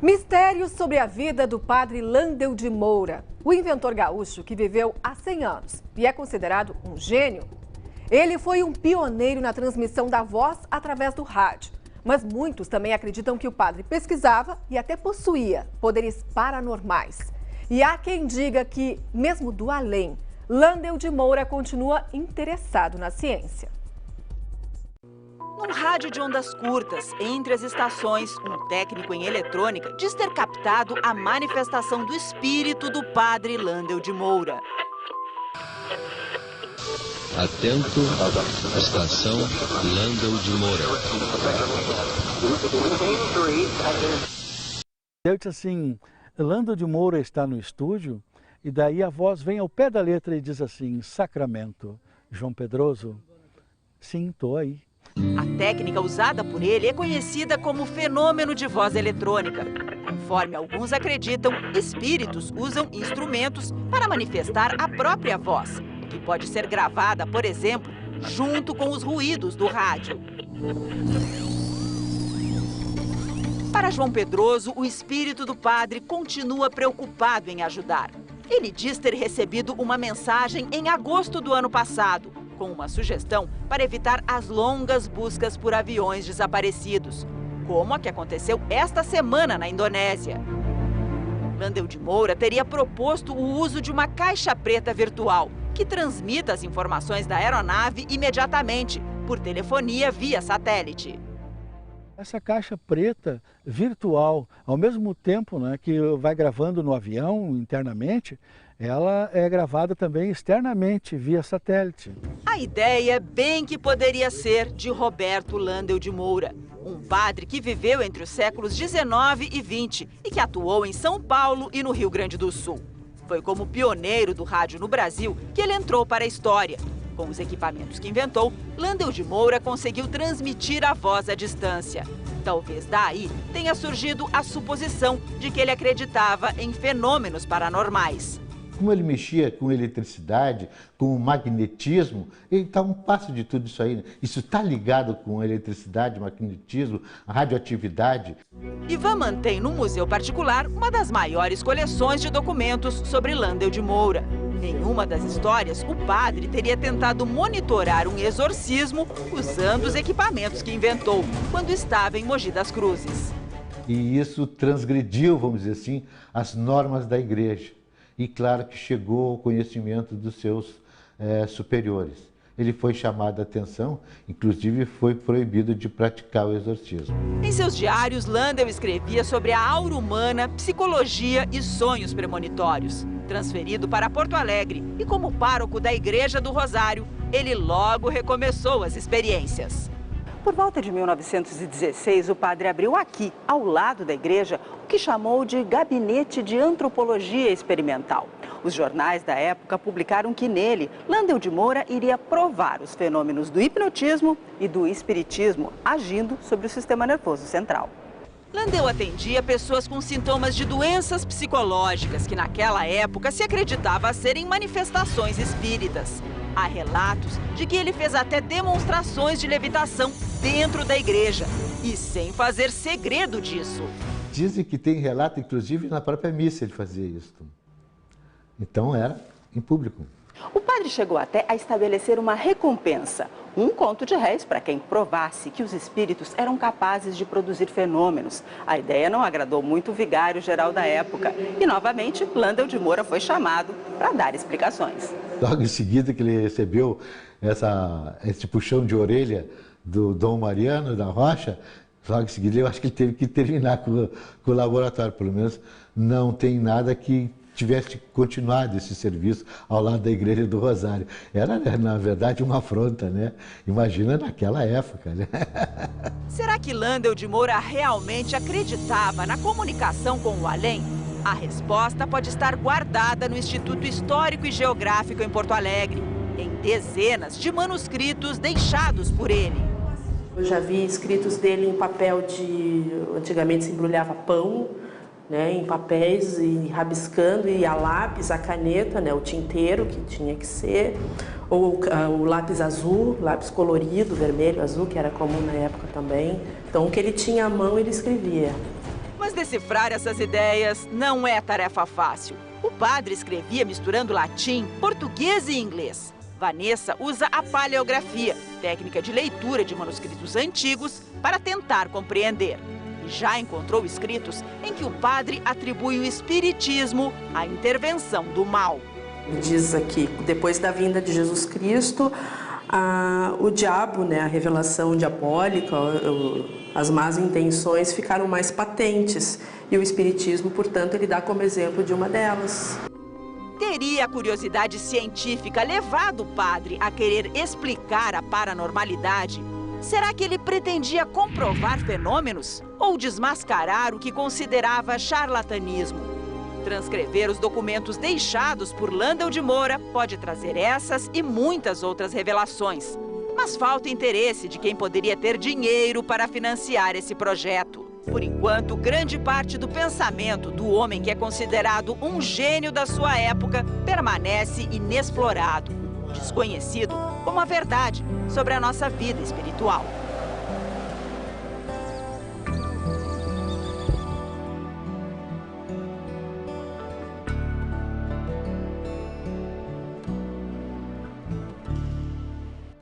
Mistérios sobre a vida do padre Landel de Moura, o inventor gaúcho que viveu há 100 anos e é considerado um gênio. Ele foi um pioneiro na transmissão da voz através do rádio, mas muitos também acreditam que o padre pesquisava e até possuía poderes paranormais. E há quem diga que, mesmo do além, Landel de Moura continua interessado na ciência. Num rádio de ondas curtas, entre as estações, um técnico em eletrônica diz ter captado a manifestação do espírito do padre Landel de Moura. Atento à estação Landel de Moura. Eu disse assim, Landel de Moura está no estúdio, e daí a voz vem ao pé da letra e diz assim, Sacramento, João Pedroso, sim, estou aí. A técnica usada por ele é conhecida como fenômeno de voz eletrônica. Conforme alguns acreditam, espíritos usam instrumentos para manifestar a própria voz, que pode ser gravada, por exemplo, junto com os ruídos do rádio. Para João Pedroso, o espírito do padre continua preocupado em ajudar. Ele diz ter recebido uma mensagem em agosto do ano passado, com uma sugestão para evitar as longas buscas por aviões desaparecidos, como a que aconteceu esta semana na Indonésia. Landel de Moura teria proposto o uso de uma caixa preta virtual, que transmita as informações da aeronave imediatamente, por telefonia via satélite. Essa caixa preta virtual, ao mesmo tempo, né, que vai gravando no avião internamente, ela é gravada também externamente via satélite. A ideia bem que poderia ser de Roberto Landel de Moura, um padre que viveu entre os séculos 19 e 20 e que atuou em São Paulo e no Rio Grande do Sul. Foi como pioneiro do rádio no Brasil que ele entrou para a história. Com os equipamentos que inventou, Landel de Moura conseguiu transmitir a voz à distância. Talvez daí tenha surgido a suposição de que ele acreditava em fenômenos paranormais. Como ele mexia com eletricidade, com o magnetismo, ele está um passo de tudo isso aí. Isso está ligado com a eletricidade, magnetismo, a radioatividade. Ivan mantém no museu particular uma das maiores coleções de documentos sobre Landel de Moura. Em uma das histórias, o padre teria tentado monitorar um exorcismo usando os equipamentos que inventou, quando estava em Mogi das Cruzes. E isso transgrediu, vamos dizer assim, as normas da igreja. E claro que chegou ao conhecimento dos seus superiores. Ele foi chamado a atenção, inclusive foi proibido de praticar o exorcismo. Em seus diários, Landel escrevia sobre a aura humana, psicologia e sonhos premonitórios. Transferido para Porto Alegre e como pároco da Igreja do Rosário, ele logo recomeçou as experiências. Por volta de 1916, o padre abriu aqui, ao lado da igreja, o que chamou de Gabinete de Antropologia Experimental. Os jornais da época publicaram que nele, Landel de Moura iria provar os fenômenos do hipnotismo e do espiritismo agindo sobre o sistema nervoso central. Landel atendia pessoas com sintomas de doenças psicológicas que naquela época se acreditava serem manifestações espíritas. Há relatos de que ele fez até demonstrações de levitação dentro da igreja e sem fazer segredo disso. Dizem que tem relato, inclusive, na própria missa ele fazia isso. Então era em público. O padre chegou até a estabelecer uma recompensa, um conto de réis para quem provasse que os espíritos eram capazes de produzir fenômenos. A ideia não agradou muito o vigário-geral da época e, novamente, Landel de Moura foi chamado para dar explicações. Logo em seguida que ele recebeu esse puxão de orelha do Dom Mariano da Rocha, logo em seguida eu acho que ele teve que terminar com o laboratório. Pelo menos não tem nada que tivesse continuado esse serviço ao lado da Igreja do Rosário. Era, na verdade, uma afronta, né? Imagina naquela época, né? Será que Landel de Moura realmente acreditava na comunicação com o além? A resposta pode estar guardada no Instituto Histórico e Geográfico em Porto Alegre, em dezenas de manuscritos deixados por ele. Eu já vi escritos dele em papel antigamente se embrulhava pão, né, em papéis e rabiscando, e a lápis, a caneta, né, o tinteiro que tinha que ser, ou o lápis azul, lápis colorido, vermelho, azul, que era comum na época também. Então o que ele tinha à mão ele escrevia. Mas decifrar essas ideias não é tarefa fácil. O padre escrevia misturando latim, português e inglês. Vanessa usa a paleografia, técnica de leitura de manuscritos antigos, para tentar compreender. E já encontrou escritos em que o padre atribui o espiritismo à intervenção do mal. Diz aqui, depois da vinda de Jesus Cristo, o diabo, a revelação diabólica, as más intenções ficaram mais patentes. E o espiritismo, portanto, ele dá como exemplo de uma delas. Teria a curiosidade científica levado o padre a querer explicar a paranormalidade? Será que ele pretendia comprovar fenômenos ou desmascarar o que considerava charlatanismo? Transcrever os documentos deixados por Landel de Moura pode trazer essas e muitas outras revelações. Mas falta interesse de quem poderia ter dinheiro para financiar esse projeto. Por enquanto, grande parte do pensamento do homem que é considerado um gênio da sua época permanece inexplorado, desconhecido como a verdade sobre a nossa vida espiritual.